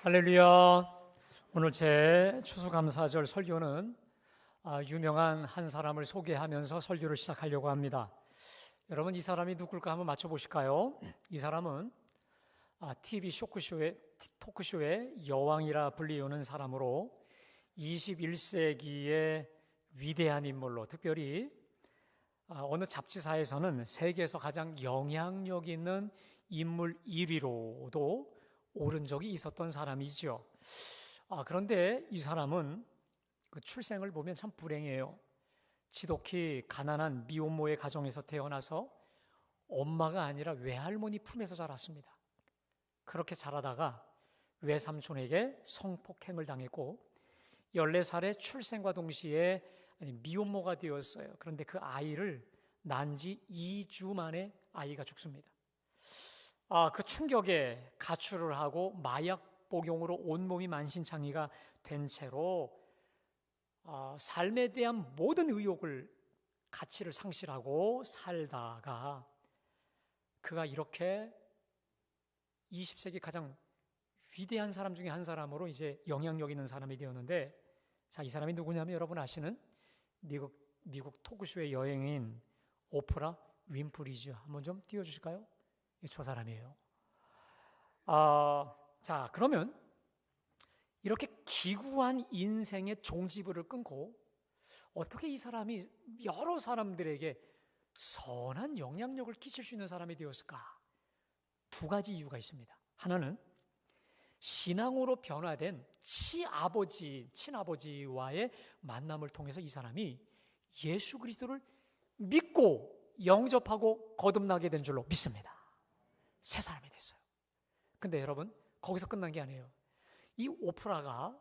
할렐루야. 오늘 제 추수감사절 설교는 유명한 한 사람을 소개하면서 설교를 시작하려고 합니다. 여러분, 이 사람이 누굴까 한번 맞춰보실까요? 이 사람은 TV 토크쇼의 여왕이라 불리우는 사람으로 21세기의 위대한 인물로, 특별히 어느 잡지사에서는 세계에서 가장 영향력 있는 인물 1위로도 오른 적이 있었던 사람이죠. 그런데 이 사람은 그 출생을 보면 참 불행해요. 지독히 가난한 미혼모의 가정에서 태어나서 엄마가 아니라 외할머니 품에서 자랐습니다. 그렇게 자라다가 외삼촌에게 성폭행을 당했고 14살에 출생과 동시에 미혼모가 되었어요. 그런데 그 아이를 낳은 지 2주 만에 아이가 죽습니다. 그 충격에 가출을 하고 마약 복용으로 온몸이 만신창이가 된 채로 삶에 대한 모든 의욕을, 가치를 상실하고 살다가 그가 이렇게 20세기 가장 위대한 사람 중에 한 사람으로 이제 영향력 있는 사람이 되었는데, 이 사람이 누구냐면 여러분 아시는 미국 토크쇼의 여행인 오프라 윈프리죠. 한번 좀 띄워주실까요? 저 사람이에요. 그러면 이렇게 기구한 인생의 종지부를 끊고 어떻게 이 사람이 여러 사람들에게 선한 영향력을 끼칠 수 있는 사람이 되었을까? 두 가지 이유가 있습니다. 하나는 신앙으로 변화된 친아버지와의 만남을 통해서 이 사람이 예수 그리스도를 믿고 영접하고 거듭나게 된 줄로 믿습니다. 새 사람이 됐어요. 근데 여러분, 거기서 끝난 게 아니에요. 이 오프라가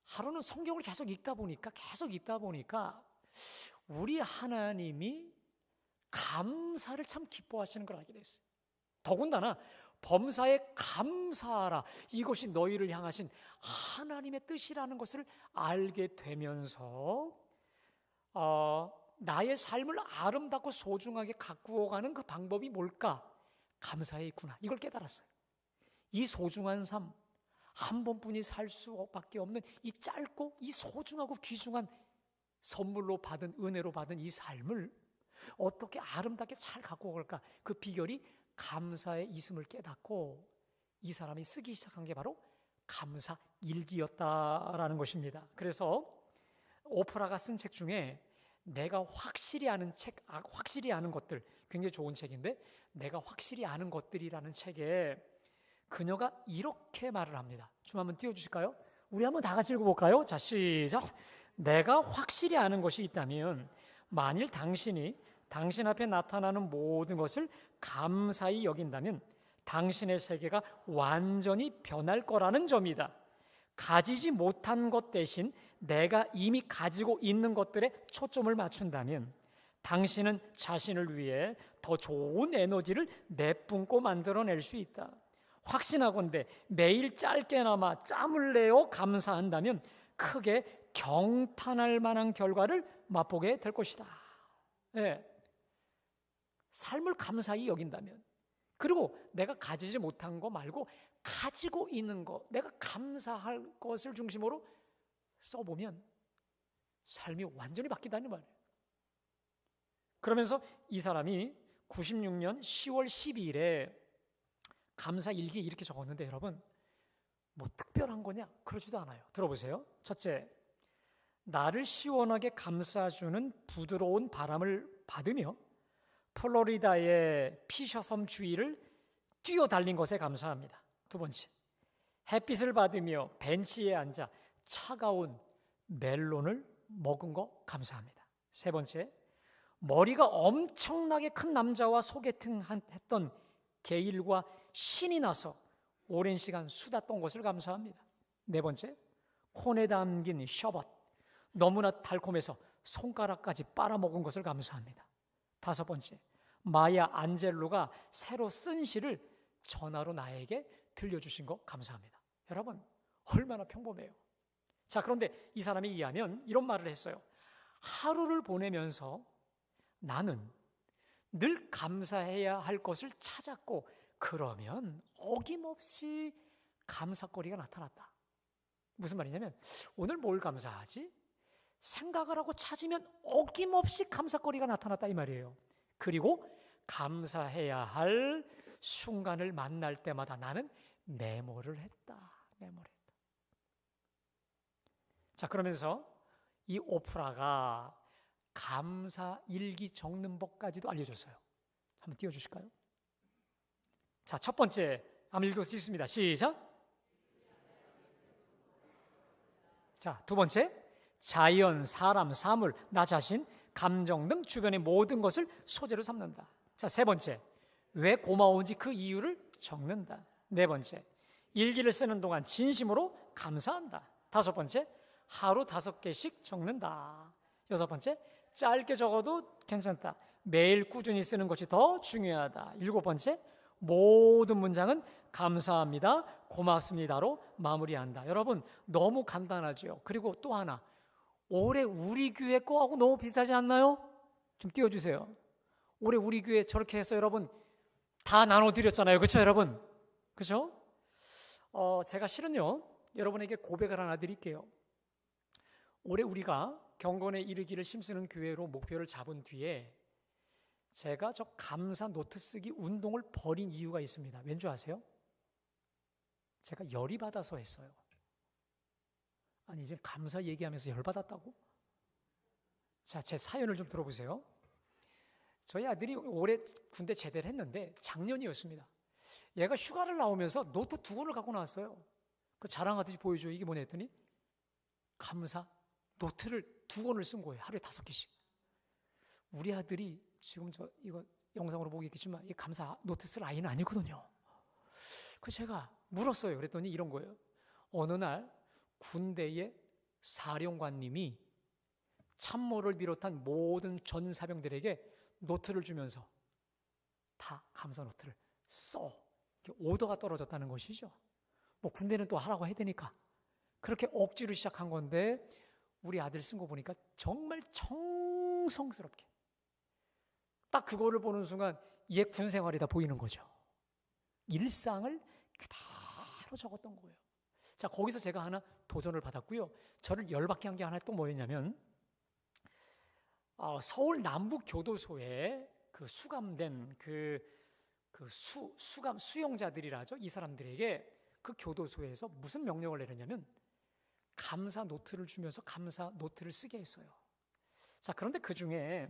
하루는 성경을 계속 읽다 보니까 우리 하나님이 감사를 참 기뻐하시는 걸 알게 됐어요. 더군다나 범사에 감사하라, 이것이 너희를 향하신 하나님의 뜻이라는 것을 알게 되면서 나의 삶을 아름답고 소중하게 가꾸어가는 그 방법이 뭘까? 감사에 있구나, 이걸 깨달았어요. 이 소중한 삶, 한 번뿐이 살 수밖에 없는 이 짧고 이 소중하고 귀중한 선물로 받은, 은혜로 받은 이 삶을 어떻게 아름답게 잘 갖고 갈까? 그 비결이 감사에 있음을 깨닫고 이 사람이 쓰기 시작한 게 바로 감사 일기였다라는 것입니다. 그래서 오프라가 쓴 책 중에 내가 확실히 아는 확실히 아는 것들, 굉장히 좋은 책인데, 내가 확실히 아는 것들이라는 책에 그녀가 이렇게 말을 합니다. 좀 한번 띄워주실까요? 우리 한번 다 같이 읽어볼까요? 자, 시작. 내가 확실히 아는 것이 있다면 만일 당신이 당신 앞에 나타나는 모든 것을 감사히 여긴다면 당신의 세계가 완전히 변할 거라는 점이다. 가지지 못한 것 대신 내가 이미 가지고 있는 것들에 초점을 맞춘다면 당신은 자신을 위해 더 좋은 에너지를 내뿜고 만들어낼 수 있다. 확신하건대 매일 짧게나마 짬을 내어 감사한다면 크게 경탄할 만한 결과를 맛보게 될 것이다. 네. 삶을 감사히 여긴다면, 그리고 내가 가지지 못한 거 말고 가지고 있는 거, 내가 감사할 것을 중심으로 써보면 삶이 완전히 바뀐다는 말이에요. 그러면서 이 사람이 96년 10월 12일에 감사 일기에 이렇게 적었는데, 여러분, 뭐 특별한 거냐? 그러지도 않아요. 들어보세요. 첫째, 나를 시원하게 감싸주는 부드러운 바람을 받으며 플로리다의 피셔섬 주위를 뛰어달린 것에 감사합니다. 두 번째, 햇빛을 받으며 벤치에 앉아 차가운 멜론을 먹은 거 감사합니다. 세 번째, 머리가 엄청나게 큰 남자와 소개팅 했던 게일과 신이 나서 오랜 시간 수다 떤 것을 감사합니다. 네 번째, 콘에 담긴 셔벗, 너무나 달콤해서 손가락까지 빨아먹은 것을 감사합니다. 다섯 번째, 마야 안젤로가 새로 쓴 시를 전화로 나에게 들려주신 거 감사합니다. 여러분, 얼마나 평범해요. 자, 그런데 이 사람이 이해하면 이런 말을 했어요. 하루를 보내면서 나는 늘 감사해야 할 것을 찾았고, 그러면 어김없이 감사거리가 나타났다. 무슨 말이냐면 오늘 뭘 감사하지? 생각을 하고 찾으면 어김없이 감사거리가 나타났다 이 말이에요. 그리고 감사해야 할 순간을 만날 때마다 나는 메모를 했다. 자, 그러면서 이 오프라가 감사 일기 적는 법까지도 알려줬어요. 한번 띄워주실까요? 자, 첫 번째 한번 읽을 수 있습니다. 시작. 자, 두 번째, 자연, 사람, 사물, 나 자신, 감정 등 주변의 모든 것을 소재로 삼는다. 자, 세 번째, 왜 고마운지 그 이유를 적는다. 네 번째, 일기를 쓰는 동안 진심으로 감사한다. 다섯 번째, 하루 5개씩 적는다. 여섯 번째, 짧게 적어도 괜찮다. 매일 꾸준히 쓰는 것이 더 중요하다. 일곱 번째, 모든 문장은 감사합니다, 고맙습니다로 마무리한다. 여러분, 너무 간단하죠. 그리고 또 하나, 올해 우리 교회 거하고 너무 비슷하지 않나요? 좀 띄워주세요. 올해 우리 교회 저렇게 해서 여러분 다 나눠드렸잖아요. 그렇죠, 여러분? 그렇죠? 제가 실은요, 여러분에게 고백을 하나 드릴게요. 올해 우리가 경건에 이르기를 힘쓰는 교회로 목표를 잡은 뒤에 제가 저 감사 노트 쓰기 운동을 벌인 이유가 있습니다. 왠지 아세요? 제가 열이 받아서 했어요. 아니, 이제 감사 얘기하면서 열 받았다고? 자, 제 사연을 좀 들어보세요. 저희 아들이 올해 군대 제대를 했는데 작년이었습니다. 얘가 휴가를 나오면서 노트 2권을 갖고 나왔어요. 그 자랑하듯이 보여줘. 이게 뭐냐 했더니 감사 노트를 2권을 쓴 거예요. 하루에 5개씩. 우리 아들이 지금 이거 영상으로 보겠지만 이 감사 노트 쓸 아이는 아니거든요. 그래서 제가 물었어요. 그랬더니 이런 거예요. 어느 날 군대의 사령관님이 참모를 비롯한 모든 전사병들에게 노트를 주면서 다 감사 노트를 써. 오더가 떨어졌다는 것이죠. 뭐 군대는 또 하라고 해야 되니까. 그렇게 억지로 시작한 건데 우리 아들 쓴 거 보니까 정말 정성스럽게 딱 그거를 보는 순간 얘 군 생활이다 보이는 거죠. 일상을 그대로 적었던 거예요. 자, 거기서 제가 하나 도전을 받았고요. 저를 열받게 한 게 하나 또 뭐였냐면 서울 남북교도소에 그 수감된 수용자들이라죠. 이 사람들에게 그 교도소에서 무슨 명령을 내렸냐면 감사 노트를 주면서 감사 노트를 쓰게 했어요. 자, 그런데 그 중에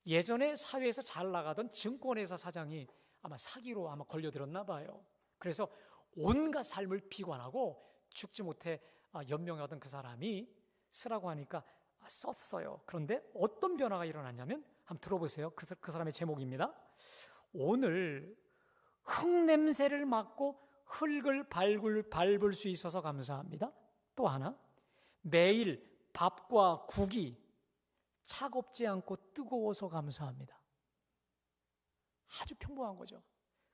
예전에 사회에서 잘 나가던 증권회사 사장이 아마 사기로 걸려들었나 봐요. 그래서 온갖 삶을 비관하고 죽지 못해 연명하던 그 사람이 쓰라고 하니까 썼어요. 그런데 어떤 변화가 일어났냐면 한번 들어보세요. 그 사람의 제목입니다. 오늘 흙냄새를 맡고 흙을 밟을 수 있어서 감사합니다. 또 하나, 매일 밥과 국이 차갑지 않고 뜨거워서 감사합니다. 아주 평범한 거죠.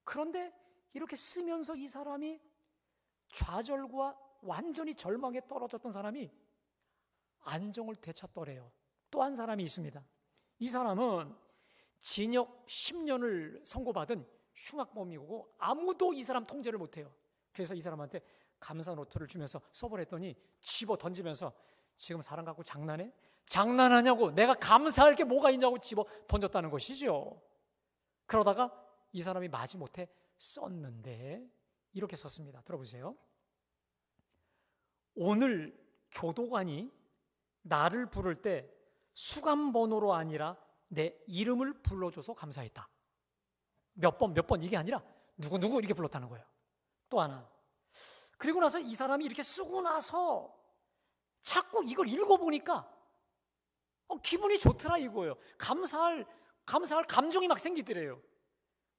그런데 이렇게 쓰면서 이 사람이 좌절과 완전히 절망에 떨어졌던 사람이 안정을 되찾더래요. 또 한 사람이 있습니다. 이 사람은 징역 10년을 선고받은 흉악범이고 아무도 이 사람 통제를 못해요. 그래서 이 사람한테 감사 노트를 주면서 써보랬더니 집어 던지면서 지금 사람 갖고 장난해? 장난하냐고, 내가 감사할 게 뭐가 있냐고 집어 던졌다는 것이죠. 그러다가 이 사람이 마지못해 썼는데 이렇게 썼습니다. 들어보세요. 오늘 교도관이 나를 부를 때 수감번호로 아니라 내 이름을 불러줘서 감사했다. 몇 번 이게 아니라 누구 이렇게 불렀다는 거예요. 또 하나, 그리고 나서 이 사람이 이렇게 쓰고 나서 자꾸 이걸 읽어보니까 기분이 좋더라 이거예요. 감사할 감정이 막 생기더래요.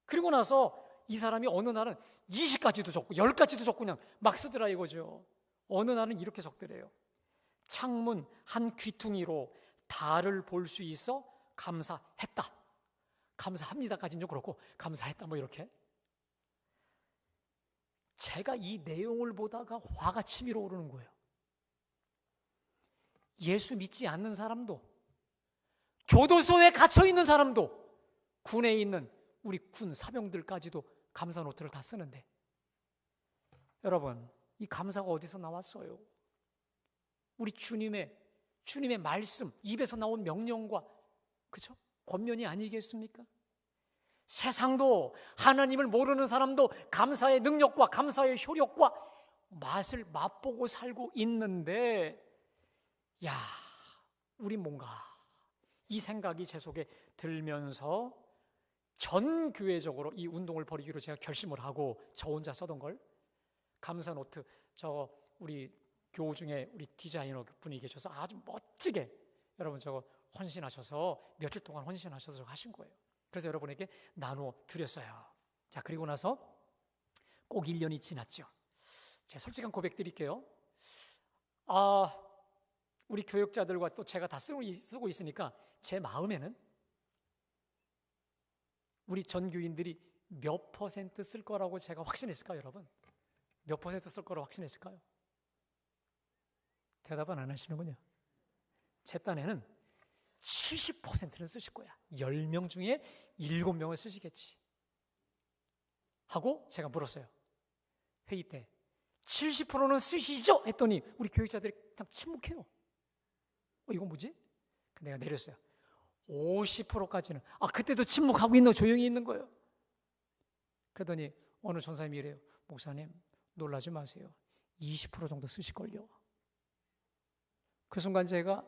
그리고 나서 이 사람이 어느 날은 20가지도 적고 10가지도 적고 그냥 막 쓰더라 이거죠. 어느 날은 이렇게 적더래요. 창문 한 귀퉁이로 달을 볼 수 있어 감사했다. 감사합니다까지는 좀 그렇고 감사했다 뭐 이렇게. 제가 이 내용을 보다가 화가 치밀어 오르는 거예요. 예수 믿지 않는 사람도, 교도소에 갇혀 있는 사람도, 군에 있는 우리 군 사병들까지도 감사 노트를 다 쓰는데, 여러분, 이 감사가 어디서 나왔어요? 우리 주님의 말씀, 입에서 나온 명령과, 그렇죠? 권면이 아니겠습니까? 세상도, 하나님을 모르는 사람도 감사의 능력과 감사의 효력과 맛을 맛보고 살고 있는데, 야, 우리 뭔가 이 생각이 제 속에 들면서 전 교회적으로 이 운동을 벌이기로 제가 결심을 하고, 저 혼자 써던 걸, 감사 노트, 저 우리 교우 중에 우리 디자이너 분이 계셔서 아주 멋지게 여러분 저거 헌신하셔서 며칠 동안 헌신하셔서 하신 거예요. 그래서 여러분에게 나눠 드렸어요. 자, 그리고 나서 꼭 1년이 지났죠. 제가 솔직한 고백 드릴게요. 우리 교육자들과 또 제가 다 쓰고 있으니까 제 마음에는 우리 전교인들이 몇 퍼센트 쓸 거라고 제가 확신했을까요, 여러분? 몇 퍼센트 쓸 거라고 확신했을까요? 대답은 안 하시는군요. 제 딴에는 70%는 쓰실 거야. 10명 중에 7명을 쓰시겠지 하고 제가 물었어요. 회의 때 70%는 쓰시죠? 했더니 우리 교육자들이 참 침묵해요. 이건 뭐지? 내가 내렸어요. 50%까지는. 그때도 침묵하고 있는 거, 조용히 있는 거예요. 그러더니 어느 전사님이 이래요. 목사님, 놀라지 마세요. 20% 정도 쓰실걸요. 그 순간 제가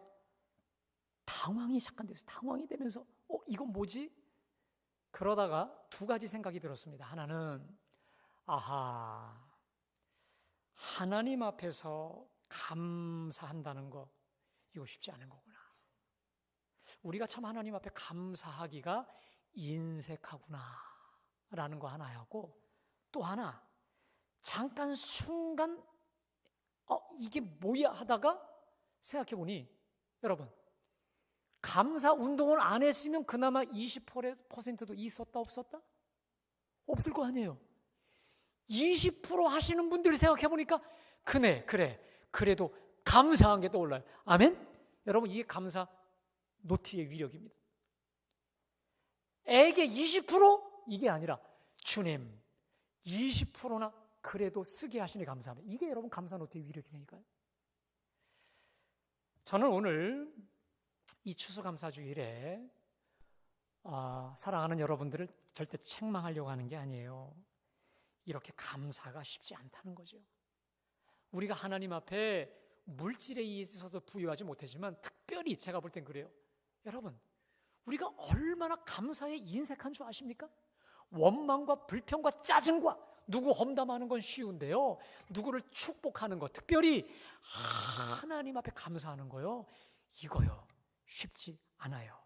당황이 잠깐 됐어요. 당황이 되면서 이건 뭐지? 그러다가 두 가지 생각이 들었습니다. 하나는 하나님 앞에서 감사한다는 거, 이거 쉽지 않은 거구나. 우리가 참 하나님 앞에 감사하기가 인색하구나 라는 거 하나였고, 또 하나 잠깐 순간 이게 뭐야 하다가 생각해보니, 여러분, 감사 운동을 안 했으면 그나마 20%도 있었다 없었다? 없을 거 아니에요. 20% 하시는 분들 생각해보니까 그래도 감사한 게 떠올라요. 아멘? 여러분, 이게 감사 노트의 위력입니다. 에게 20% 이게 아니라 주님 20%나 그래도 쓰게 하시니 감사합니다. 이게 여러분 감사 노트의 위력이니까요. 저는 오늘 이 추수감사주일에 사랑하는 여러분들을 절대 책망하려고 하는 게 아니에요. 이렇게 감사가 쉽지 않다는 거죠. 우리가 하나님 앞에 물질에 있어서도 부유하지 못하지만 특별히 제가 볼 땐 그래요. 여러분, 우리가 얼마나 감사에 인색한 줄 아십니까? 원망과 불평과 짜증과 누구 험담하는 건 쉬운데요, 누구를 축복하는 것, 특별히 하나님 앞에 감사하는 거요, 이거요 쉽지 않아요.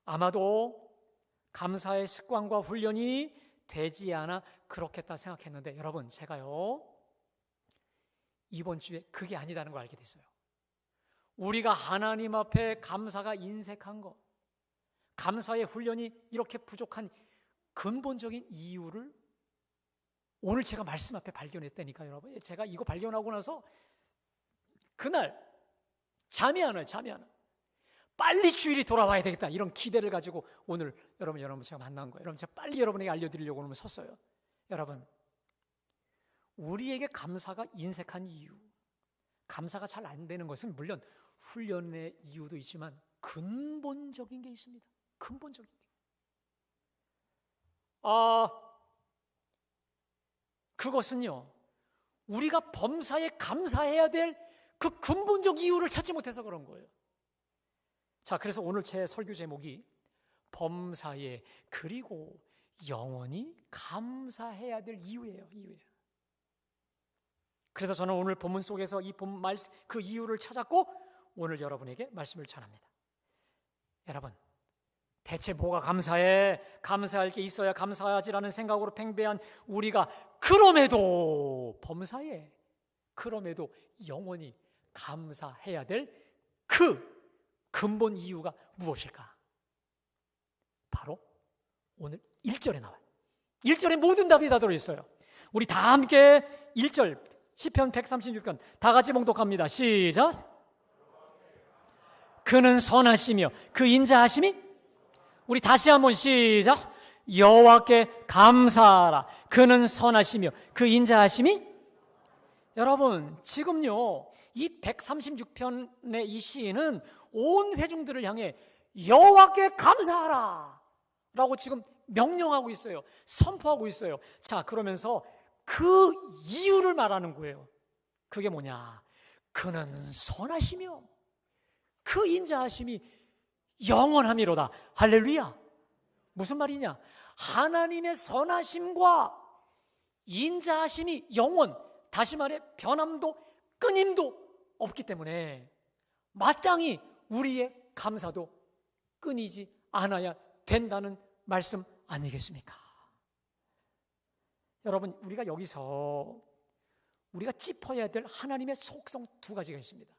아마도 감사의 습관과 훈련이 되지 않아 그렇겠다 생각했는데, 여러분, 제가요 이번 주에 그게 아니다는 걸 알게 됐어요. 우리가 하나님 앞에 감사가 인색한 것, 감사의 훈련이 이렇게 부족한 근본적인 이유를 오늘 제가 말씀 앞에 발견했다니까요. 여러분, 제가 이거 발견하고 나서 그날 잠이 안 와요. 빨리 주일이 돌아와야 되겠다, 이런 기대를 가지고 오늘 여러분 제가 만난 거예요. 여러분, 제가 빨리 여러분에게 알려드리려고 오늘 섰어요. 여러분, 우리에게 감사가 인색한 이유, 감사가 잘 안 되는 것은 물론 훈련의 이유도 있지만 근본적인 게 있습니다. 근본적인 게. 그것은요, 우리가 범사에 감사해야 될 그 근본적 이유를 찾지 못해서 그런 거예요. 자, 그래서 오늘 제 설교 제목이 범사에 그리고 영원히 감사해야 될 이유예요. 그래서 저는 오늘 본문 속에서 이 본 말씀 그 이유를 찾았고 오늘 여러분에게 말씀을 전합니다. 여러분, 대체 뭐가 감사해? 감사할 게 있어야 감사하지라는 생각으로 팽배한 우리가 그럼에도 범사에, 그럼에도 영원히 감사해야 될 그 근본 이유가 무엇일까? 바로 오늘 1절에 나와요. 1절에 모든 답이 다 들어있어요. 우리 다 함께 1절 시편 136편 다 같이 봉독합니다. 시작. 그는 선하시며 그 인자하심이, 우리 다시 한번 시작. 여호와께 감사하라. 그는 선하시며 그 인자하심이. 여러분, 지금요 이 136편의 이 시인은 온 회중들을 향해 여호와께 감사하라 라고 지금 명령하고 있어요. 선포하고 있어요. 자, 그러면서 그 이유를 말하는 거예요. 그게 뭐냐? 그는 선하시며 그 인자하심이 영원함이로다. 할렐루야. 무슨 말이냐? 하나님의 선하심과 인자하심이 영원, 다시 말해 변함도 끊임도 없기 때문에 마땅히 우리의 감사도 끊이지 않아야 된다는 말씀 아니겠습니까? 여러분, 우리가 여기서 우리가 짚어야 될 하나님의 속성 두 가지가 있습니다.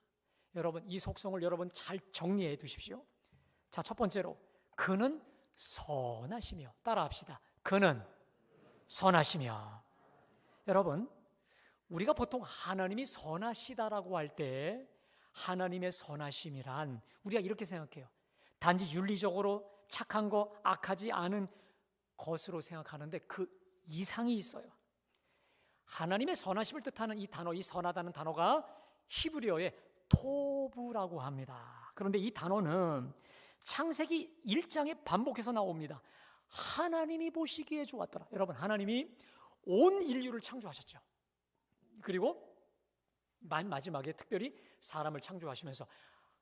여러분, 이 속성을 여러분 잘 정리해 두십시오. 자, 첫 번째로 그는 선하시며. 따라합시다. 그는 선하시며. 여러분, 우리가 보통 하나님이 선하시다라고 할 때 하나님의 선하심이란 우리가 이렇게 생각해요. 단지 윤리적으로 착한 거, 악하지 않은 것으로 생각하는데 그 이상이 있어요. 하나님의 선하심을 뜻하는 이 단어, 이 선하다는 단어가 히브리어의 토브라고 합니다. 그런데 이 단어는 창세기 1장에 반복해서 나옵니다. 하나님이 보시기에 좋았더라. 여러분, 하나님이 온 인류를 창조하셨죠. 그리고 마지막에 특별히 사람을 창조하시면서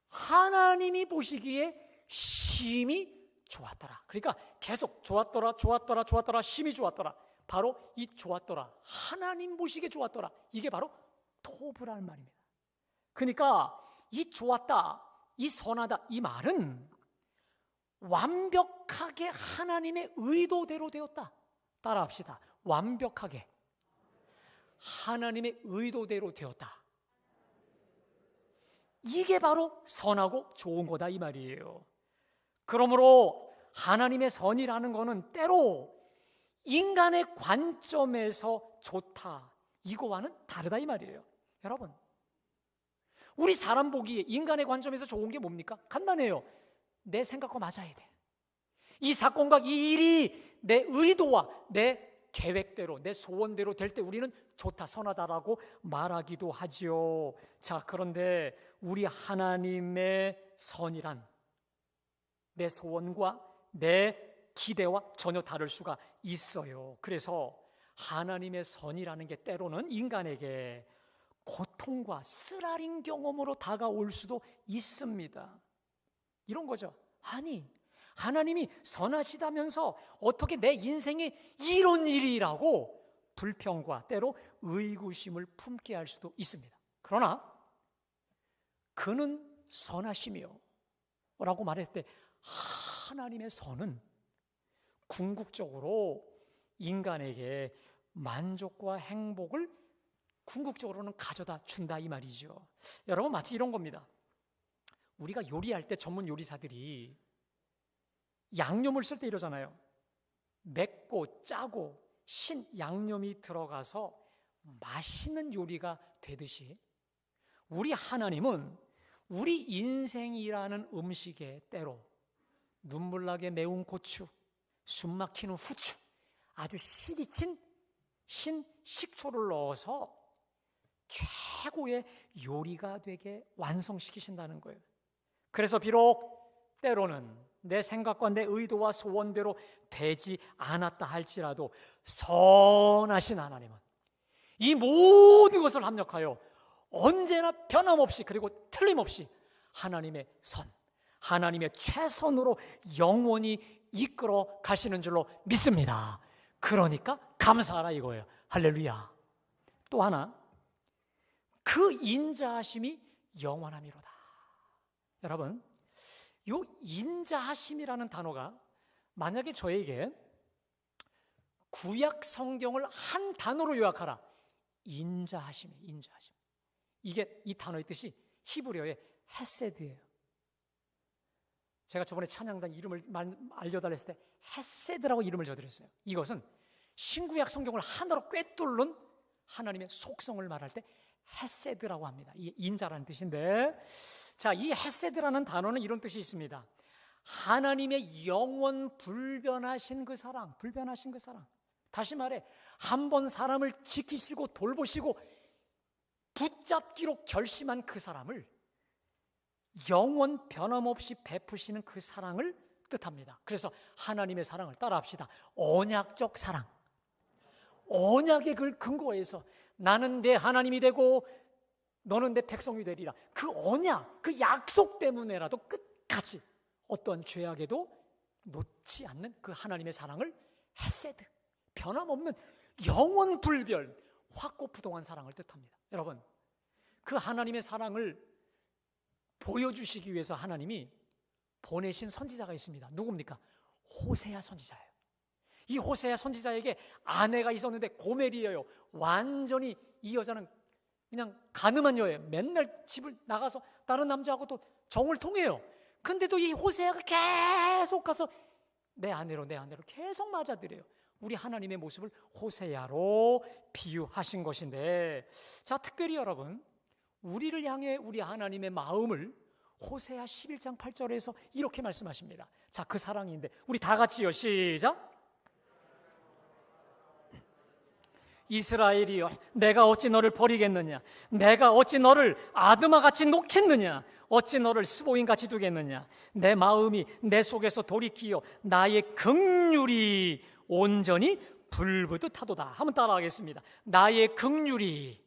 하나님이 보시기에 심히 좋았더라. 그러니까 계속 좋았더라, 좋았더라, 좋았더라, 심히 좋았더라. 바로 이 좋았더라, 하나님 보시기에 좋았더라, 이게 바로 토브라는 말입니다. 그러니까 이 좋았다, 이 선하다, 이 말은 완벽하게 하나님의 의도대로 되었다. 따라합시다. 완벽하게 하나님의 의도대로 되었다. 이게 바로 선하고 좋은 거다 이 말이에요. 그러므로 하나님의 선이라는 것은 때로 인간의 관점에서 좋다, 이거와는 다르다 이 말이에요. 여러분, 우리 사람 보기에 인간의 관점에서 좋은 게 뭡니까? 간단해요. 내 생각과 맞아야 돼. 이 사건과 이 일이 내 의도와 내 계획대로, 내 소원대로 될 때 우리는 좋다, 선하다라고 말하기도 하죠. 자, 그런데 우리 하나님의 선이란 내 소원과 내 기대와 전혀 다를 수가 있어요. 그래서 하나님의 선이라는 게 때로는 인간에게 고통과 쓰라린 경험으로 다가올 수도 있습니다. 이런 거죠. 아니, 하나님이 선하시다면서 어떻게 내 인생에 이런 일이라고 불평과 때로 의구심을 품게 할 수도 있습니다. 그러나 그는 선하시며 라고 말했을 때 하나님의 선은 궁극적으로 인간에게 만족과 행복을 궁극적으로는 가져다 준다 이 말이죠. 여러분, 마치 이런 겁니다. 우리가 요리할 때 전문 요리사들이 양념을 쓸 때 이러잖아요. 맵고 짜고 신 양념이 들어가서 맛있는 요리가 되듯이 우리 하나님은 우리 인생이라는 음식에 때로 눈물나게 매운 고추, 숨막히는 후추, 아주 시리친 식초를 넣어서 최고의 요리가 되게 완성시키신다는 거예요. 그래서 비록 때로는 내 생각과 내 의도와 소원대로 되지 않았다 할지라도 선하신 하나님은 이 모든 것을 합력하여 언제나 변함없이 그리고 틀림없이 하나님의 선, 하나님의 최선으로 영원히 이끌어 가시는 줄로 믿습니다. 그러니까 감사하라 이거예요. 할렐루야. 또 하나, 그 인자하심이 영원함이로다. 여러분, 이 인자하심이라는 단어가 만약에 저에게 구약 성경을 한 단어로 요약하라, 인자하심이에요. 인자하심. 이게 이 단어의 뜻이 히브리어의 헤세드예요. 제가 저번에 찬양단 이름을 알려달랬을 때 헤세드라고 이름을 줘드렸어요. 이것은 신구약 성경을 하나로 꿰뚫는 하나님의 속성을 말할 때 헤세드라고 합니다. 이 인자라는 뜻인데, 자, 이 헤세드라는 단어는 이런 뜻이 있습니다. 하나님의 영원 불변하신 그 사랑, 불변하신 그 사랑. 다시 말해, 한 번 사람을 지키시고 돌보시고 붙잡기로 결심한 그 사람을 영원 변함없이 베푸시는 그 사랑을 뜻합니다. 그래서 하나님의 사랑을 따라합시다. 언약적 사랑. 언약의 그 근거에서 나는 내 하나님이 되고 너는 내 백성이 되리라. 그 언약, 그 약속 때문에라도 끝까지 어떠한 죄악에도 놓지 않는 그 하나님의 사랑을 헤세드, 변함없는 영원 불별, 확고부동한 사랑을 뜻합니다. 여러분, 그 하나님의 사랑을 보여주시기 위해서 하나님이 보내신 선지자가 있습니다. 누굽니까? 호세아 선지자예요. 이 호세아 선지자에게 아내가 있었는데 고멜이에요. 완전히 이 여자는 그냥 가늠한 여예요. 맨날 집을 나가서 다른 남자하고 또 정을 통해요. 근데도 이 호세아가 계속 가서 내 아내로 계속 맞아들여요. 우리 하나님의 모습을 호세아로 비유하신 것인데, 자, 특별히 여러분, 우리를 향해 우리 하나님의 마음을 호세아 11장 8절에서 이렇게 말씀하십니다. 자, 그 사랑인데 우리 다 같이요, 시작. 이스라엘이여, 내가 어찌 너를 버리겠느냐? 내가 어찌 너를 아드마같이 놓겠느냐? 어찌 너를 스보인같이 두겠느냐? 내 마음이 내 속에서 돌이키어 나의 긍휼이 온전히 불붙듯 하도다. 한번 따라하겠습니다. 나의 긍휼이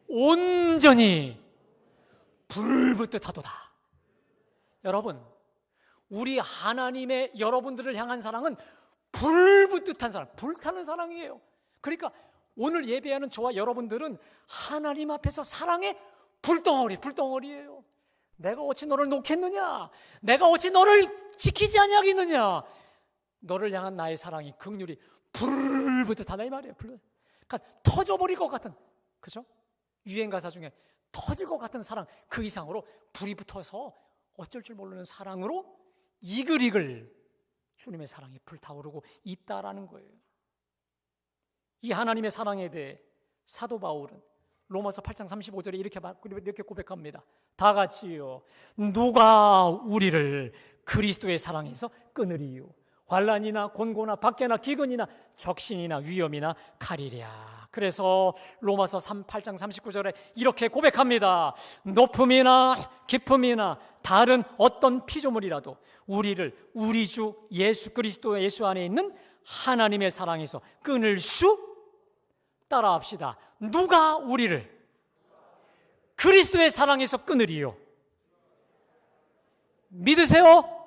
온전히 불붙듯 하도다. 여러분, 우리 하나님의 여러분들을 향한 사랑은 불붙듯한 사랑, 불타는 사랑이에요. 그러니까 오늘 예배하는 저와 여러분들은 하나님 앞에서 사랑의 불덩어리예요. 내가 어찌 너를 놓겠느냐? 내가 어찌 너를 지키지 아니하겠느냐? 너를 향한 나의 사랑이, 긍휼이 불붙듯하다 이 말이에요. 그러니까 터져버릴 것 같은, 그죠? 유행 가사 중에 터질 것 같은 사랑, 그 이상으로 불이 붙어서 어쩔 줄 모르는 사랑으로 이글이글 주님의 사랑이 불타오르고 있다라는 거예요. 이 하나님의 사랑에 대해 사도 바울은 로마서 8장 35절에 이렇게 고백합니다. 다 같이요. 누가 우리를 그리스도의 사랑에서 끊으리요? 환난이나 곤고나 박해나 기근이나 적신이나 위험이나 칼이랴. 그래서 로마서 8장 39절에 이렇게 고백합니다. 높음이나 깊음이나 다른 어떤 피조물이라도 우리를 우리 주 예수 그리스도 예수 안에 있는 하나님의 사랑에서 끊을 수, 따라합시다. 누가 우리를 그리스도의 사랑에서 끊으리요? 믿으세요?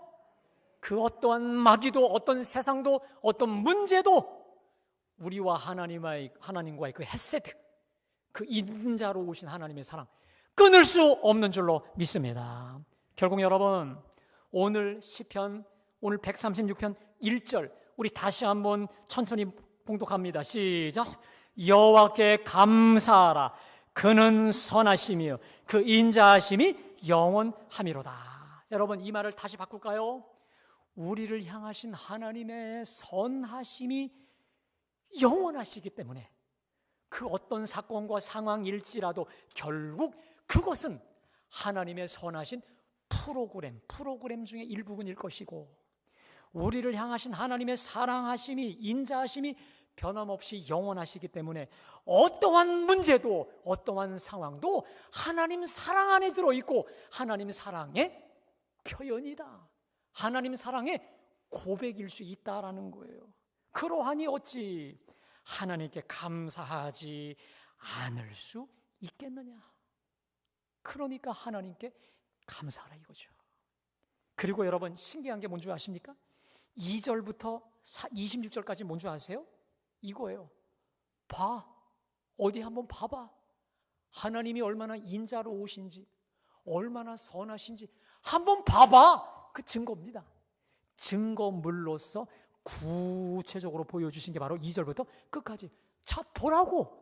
그 어떠한 마귀도, 어떤 세상도, 어떤 문제도 우리와 하나님과의 그 헤세드, 그 인자로 오신 하나님의 사랑 끊을 수 없는 줄로 믿습니다. 결국 여러분, 오늘 시편, 오늘 136편 1절 우리 다시 한번 천천히 봉독합니다. 시작. 여호와께 감사하라. 그는 선하시며 그 인자하심이 영원함이로다. 여러분, 이 말을 다시 바꿀까요? 우리를 향하신 하나님의 선하심이 영원하시기 때문에 그 어떤 사건과 상황일지라도 결국 그것은 하나님의 선하신 프로그램 중에 일부분일 것이고, 우리를 향하신 하나님의 사랑하심이, 인자하심이 변함없이 영원하시기 때문에 어떠한 문제도, 어떠한 상황도 하나님 사랑 안에 들어있고 하나님 사랑의 표현이다, 하나님 사랑의 고백일 수 있다라는 거예요. 그러하니 어찌 하나님께 감사하지 않을 수 있겠느냐? 그러니까 하나님께 감사하라 이거죠. 그리고 여러분, 신기한 게 뭔지 아십니까? 2절부터 26절까지 뭔지 아세요? 이거예요. 어디 한번 봐봐. 하나님이 얼마나 인자로우신지, 얼마나 선하신지 한번 봐봐. 그 증거입니다. 증거물로서 구체적으로 보여주신 게 바로 2절부터 끝까지. 자, 보라고.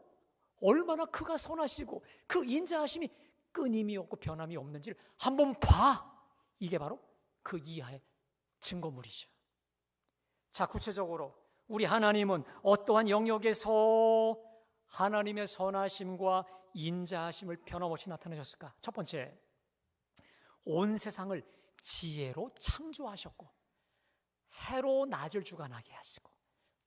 얼마나 그가 선하시고 그 인자하심이 끊임이 없고 변함이 없는지를 한번 봐. 이게 바로 그 이하의 증거물이죠. 자, 구체적으로 우리 하나님은 어떠한 영역에서 하나님의 선하심과 인자하심을 변함없이 나타내셨을까? 첫 번째, 온 세상을 지혜로 창조하셨고 해로 낮을 주관하게 하시고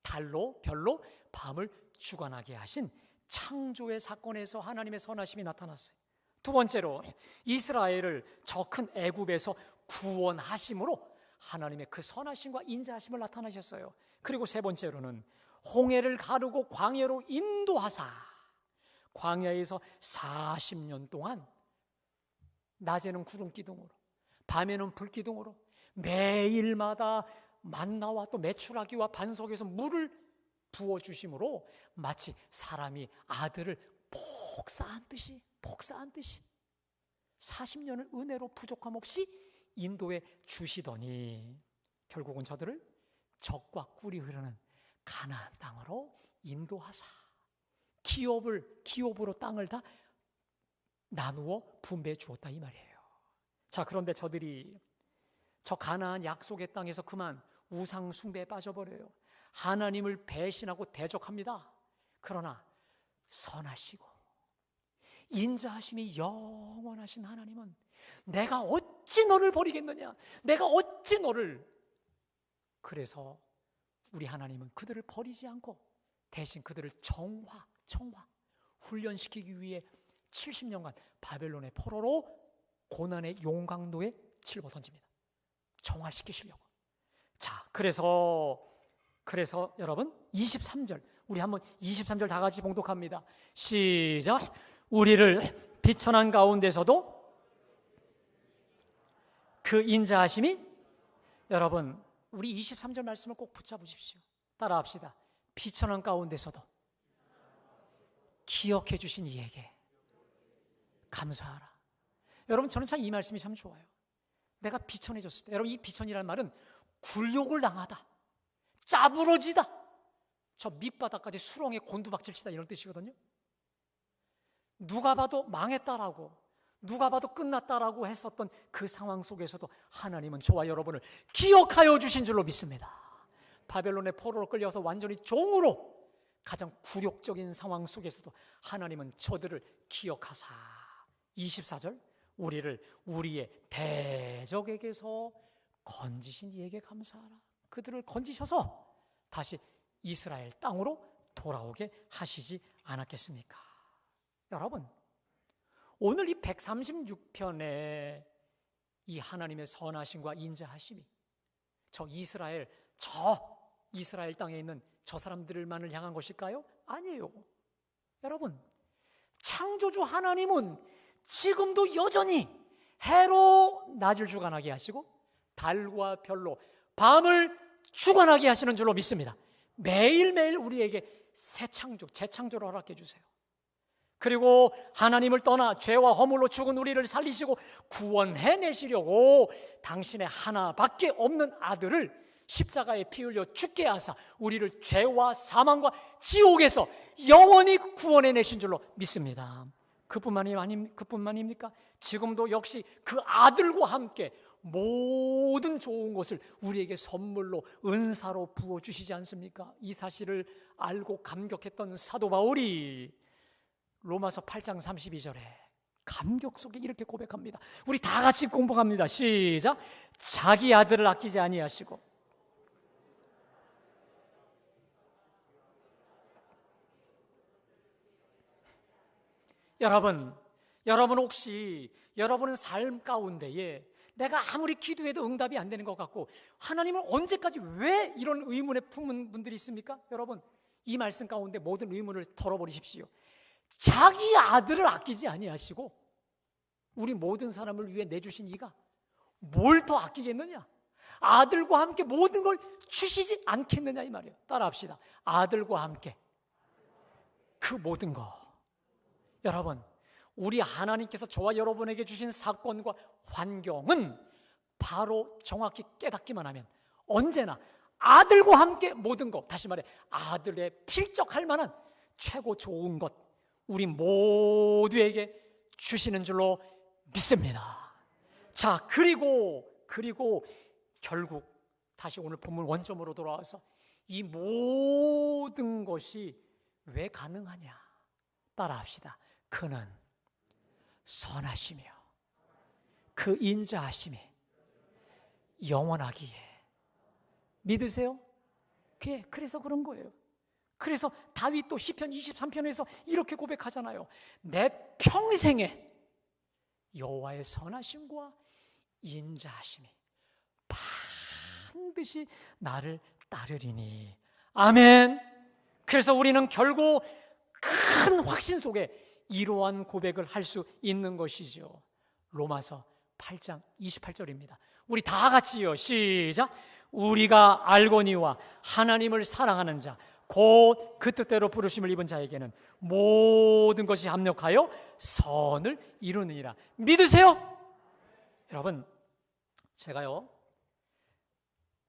달로 별로 밤을 주관하게 하신 창조의 사건에서 하나님의 선하심이 나타났어요. 두 번째로 이스라엘을 저 큰 애굽에서 구원하심으로 하나님의 그 선하심과 인자하심을 나타나셨어요. 그리고 세 번째로는 홍해를 가르고 광야로 인도하사 광야에서 40년 동안 낮에는 구름 기둥으로 밤에는 불 기둥으로 매일마다 만나와 또 메추라기와 반석에서 물을 부어주심으로 마치 사람이 아들을 복사한 듯이 40년을 은혜로 부족함 없이 인도해 주시더니 결국은 저들을 젖과 꿀이 흐르는 가나안 땅으로 인도하사 기업으로 땅을 다 나누어 분배해 주었다 이 말이에요. 자, 그런데 저들이 저 가나안 약속의 땅에서 그만 우상 숭배에 빠져버려요. 하나님을 배신하고 대적합니다. 그러나 선하시고 인자하심이 영원하신 하나님은 내가 어찌 너를 버리겠느냐, 내가 어찌 너를, 그래서 우리 하나님은 그들을 버리지 않고 대신 그들을 정화 훈련시키기 위해 70년간 바벨론의 포로로 고난의 용광로에 칠고 던집니다. 정화시키시려고. 자, 그래서 여러분 23절 우리 한번 23절 다 같이 봉독합니다. 시작. 우리를 비천한 가운데서도 그 인자하심이, 여러분 우리 23절 말씀을 꼭 붙잡으십시오. 따라합시다. 비천한 가운데서도 기억해 주신 이에게 감사하라. 여러분 저는 참 이 말씀이 참 좋아요. 내가 비천해졌을 때, 여러분 이 비천이라는 말은 굴욕을 당하다, 짜부러지다, 저 밑바닥까지 수렁에 곤두박질치다 이런 뜻이거든요. 누가 봐도 망했다라고, 누가 봐도 끝났다라고 했었던 그 상황 속에서도 하나님은 저와 여러분을 기억하여 주신 줄로 믿습니다. 바벨론의 포로로 끌려서 완전히 종으로 가장 굴욕적인 상황 속에서도 하나님은 저들을 기억하사 24절 우리를 우리의 대적에게서 건지신 이에게 감사하라. 그들을 건지셔서 다시 이스라엘 땅으로 돌아오게 하시지 않았겠습니까? 여러분, 오늘 이 136편의 이 하나님의 선하심과 인자하심이 저 이스라엘 땅에 있는 저 사람들만을 향한 것일까요? 아니에요. 여러분, 창조주 하나님은 지금도 여전히 해로 낮을 주관하게 하시고 달과 별로 밤을 주관하게 하시는 줄로 믿습니다. 매일매일 우리에게 새 창조, 재창조를 허락해 주세요. 그리고 하나님을 떠나 죄와 허물로 죽은 우리를 살리시고 구원해내시려고 당신의 하나밖에 없는 아들을 십자가에 피 흘려 죽게 하사 우리를 죄와 사망과 지옥에서 영원히 구원해내신 줄로 믿습니다. 그뿐만입니까? 지금도 역시 그 아들과 함께 모든 좋은 것을 우리에게 선물로 은사로 부어주시지 않습니까? 이 사실을 알고 감격했던 사도 바울이 로마서 8장 32절에 감격 속에 이렇게 고백합니다. 우리 다 같이 공부합니다. 시작. 자기 아들을 아끼지 아니하시고 여러분 혹시 여러분은 삶 가운데에 내가 아무리 기도해도 응답이 안 되는 것 같고 하나님은 언제까지 왜 이런 의문에 품은 분들이 있습니까? 여러분 이 말씀 가운데 모든 의문을 털어버리십시오. 자기 아들을 아끼지 아니하시고 우리 모든 사람을 위해 내주신 이가 뭘 더 아끼겠느냐? 아들과 함께 모든 걸 주시지 않겠느냐 이 말이에요. 따라합시다. 아들과 함께 그 모든 거. 여러분, 우리 하나님께서 저와 여러분에게 주신 사건과 환경은 바로 정확히 깨닫기만 하면 언제나 아들과 함께 모든 것, 다시 말해 아들의 필적할 만한 최고 좋은 것 우리 모두에게 주시는 줄로 믿습니다. 자, 그리고 결국 다시 오늘 본문 원점으로 돌아와서 이 모든 것이 왜 가능하냐? 따라합시다. 그는 선하시며 그 인자하심이 영원하기에. 믿으세요? 그래서 그런 거예요. 그래서 다윗도 시편 23편에서 이렇게 고백하잖아요. 내 평생에 여호와의 선하심과 인자하심이 반드시 나를 따르리니. 아멘. 그래서 우리는 결국 큰 확신 속에 이러한 고백을 할 수 있는 것이죠. 로마서 8장 28절입니다. 우리 다 같이요. 시작. 우리가 알거니와 하나님을 사랑하는 자 곧 그 뜻대로 부르심을 입은 자에게는 모든 것이 합력하여 선을 이루느니라. 믿으세요? 여러분, 제가요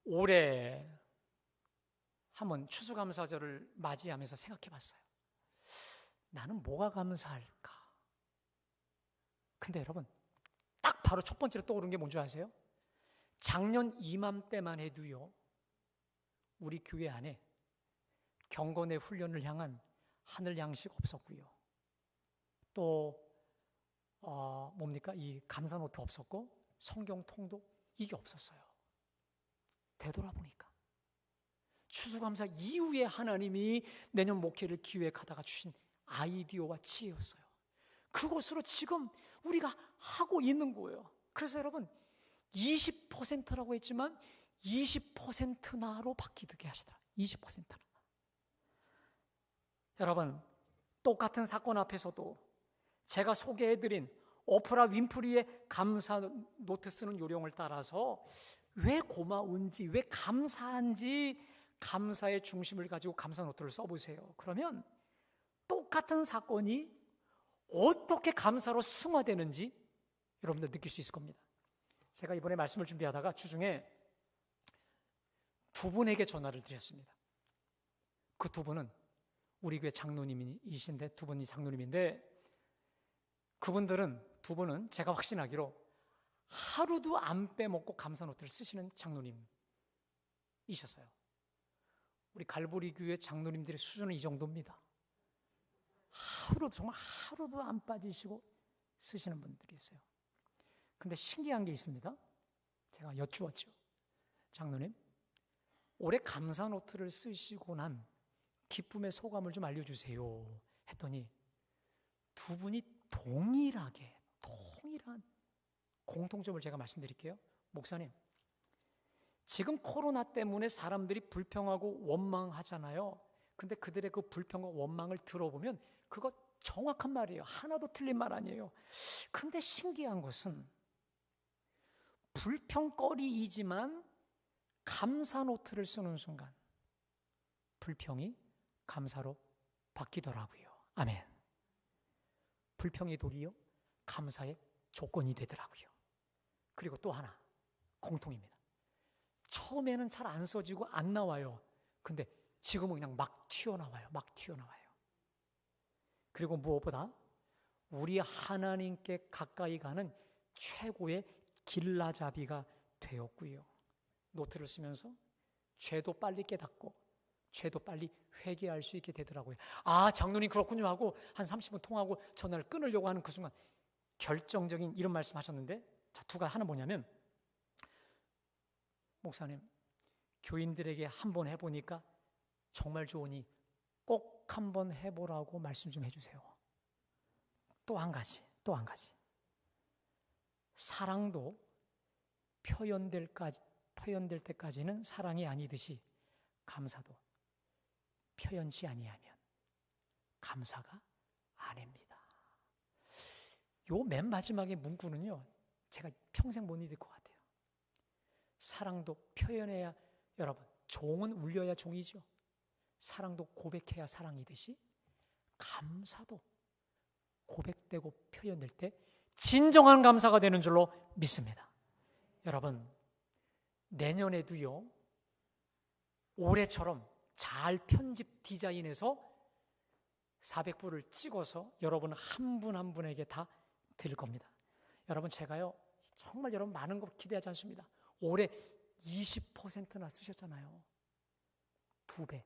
올해 한번 추수감사절을 맞이하면서 생각해 봤어요. 나는 뭐가 감사할까? 근데 여러분, 딱 바로 첫 번째로 떠오른 게 뭔지 아세요? 작년 이맘때만 해도요, 우리 교회 안에 경건의 훈련을 향한 하늘 양식 없었고요. 또 뭡니까? 이 감사 노트 없었고 성경 통독 이게 없었어요. 되돌아보니까 추수감사 이후에 하나님이 내년 목회를 기획하다가 주신 아이디어와 지혜였어요. 그것으로 지금 우리가 하고 있는 거예요. 그래서 여러분 20%라고 했지만 20%나로 바뀌게 하시더라. 20%나. 여러분, 똑같은 사건 앞에서도 제가 소개해드린 오프라 윈프리의 감사 노트 쓰는 요령을 따라서 왜 고마운지, 왜 감사한지 감사의 중심을 가지고 감사 노트를 써보세요. 그러면 똑같은 사건이 어떻게 감사로 승화되는지 여러분들 느낄 수 있을 겁니다. 제가 이번에 말씀을 준비하다가 주중에 두 분에게 전화를 드렸습니다. 그 두 분은 우리 교회 장로님이신데, 두 분이 장로님인데, 그분들은 두 분은 제가 확신하기로 하루도 안 빼먹고 감사 노트를 쓰시는 장로님이셨어요. 우리 갈보리 교회 장로님들의 수준은 이 정도입니다. 정말 하루도 안 빠지시고 쓰시는 분들이 있어요. 근데 신기한 게 있습니다. 제가 여쭈었죠. 장로님, 올해 감사 노트를 쓰시고 난 기쁨의 소감을 좀 알려주세요 했더니 두 분이 동일한 공통점을 제가 말씀드릴게요. 목사님, 지금 코로나 때문에 사람들이 불평하고 원망하잖아요. 근데 그들의 그 불평과 원망을 들어보면 그거 정확한 말이에요. 하나도 틀린 말 아니에요. 근데 신기한 것은 불평거리이지만 감사 노트를 쓰는 순간 불평이 감사로 바뀌더라고요. 아멘. 불평의 도리요 감사의 조건이 되더라고요. 그리고 또 하나 공통입니다. 처음에는 잘 안 써지고 안 나와요. 근데 지금은 그냥 막 튀어나와요. 그리고 무엇보다 우리 하나님께 가까이 가는 최고의 길라잡이가 되었고요. 노트를 쓰면서 죄도 빨리 깨닫고 죄도 빨리 회개할 수 있게 되더라고요. 아, 장로님 그렇군요 하고 한 30분 통하고 전화를 끊으려고 하는 그 순간 결정적인 이런 말씀 하셨는데, 자, 두 가지. 하나 뭐냐면, 목사님, 교인들에게 한번 해보니까 정말 좋으니 꼭 한번 해보라고 말씀 좀 해주세요. 또 한 가지. 사랑도 표현될 때까지는 사랑이 아니듯이 감사도 표현치 아니하면 감사가 아닙니다. 요 맨 마지막에 문구는요, 제가 평생 못 잊을 것 같아요. 사랑도 표현해야, 여러분, 종은 울려야 종이죠. 사랑도 고백해야 사랑이듯이 감사도 고백되고 표현될 때 진정한 감사가 되는 줄로 믿습니다. 여러분, 내년에도요, 올해처럼 잘 편집 디자인해서 400부를 찍어서 여러분 한 분 한 분에게 다 드릴 겁니다. 여러분, 제가요 정말 여러분 많은 거 기대하지 않습니다. 올해 20%나 쓰셨잖아요. 2배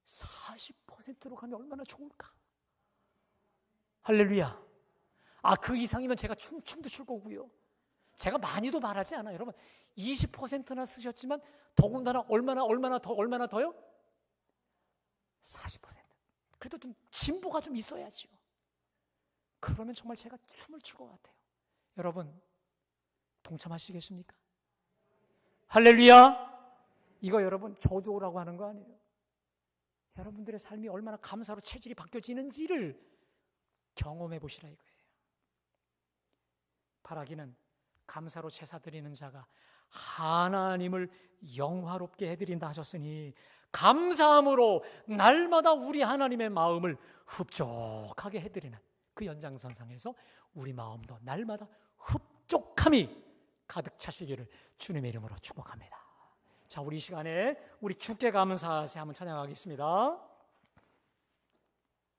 40%로 가면 얼마나 좋을까? 할렐루야. 그 이상이면 제가 춤도 출 거고요. 제가 많이도 말하지 않아요. 여러분 20%나 쓰셨지만 더군다나 얼마나 더요? 40%. 그래도 좀 진보가 좀 있어야지요. 그러면 정말 제가 춤을 출 것 같아요. 여러분 동참하시겠습니까? 할렐루야. 이거 여러분 저주오라고 하는 거 아니에요. 여러분들의 삶이 얼마나 감사로 체질이 바뀌어지는지를 경험해 보시라 이거예요. 바라기는 감사로 제사 드리는 자가 하나님을 영화롭게 해드린다 하셨으니 감사함으로 날마다 우리 하나님의 마음을 흡족하게 해드리는 그 연장선상에서 우리 마음도 날마다 흡족함이 가득 차시기를 주님의 이름으로 축복합니다. 자, 우리 이 시간에 우리 주께 감사하세 한번 찬양하겠습니다.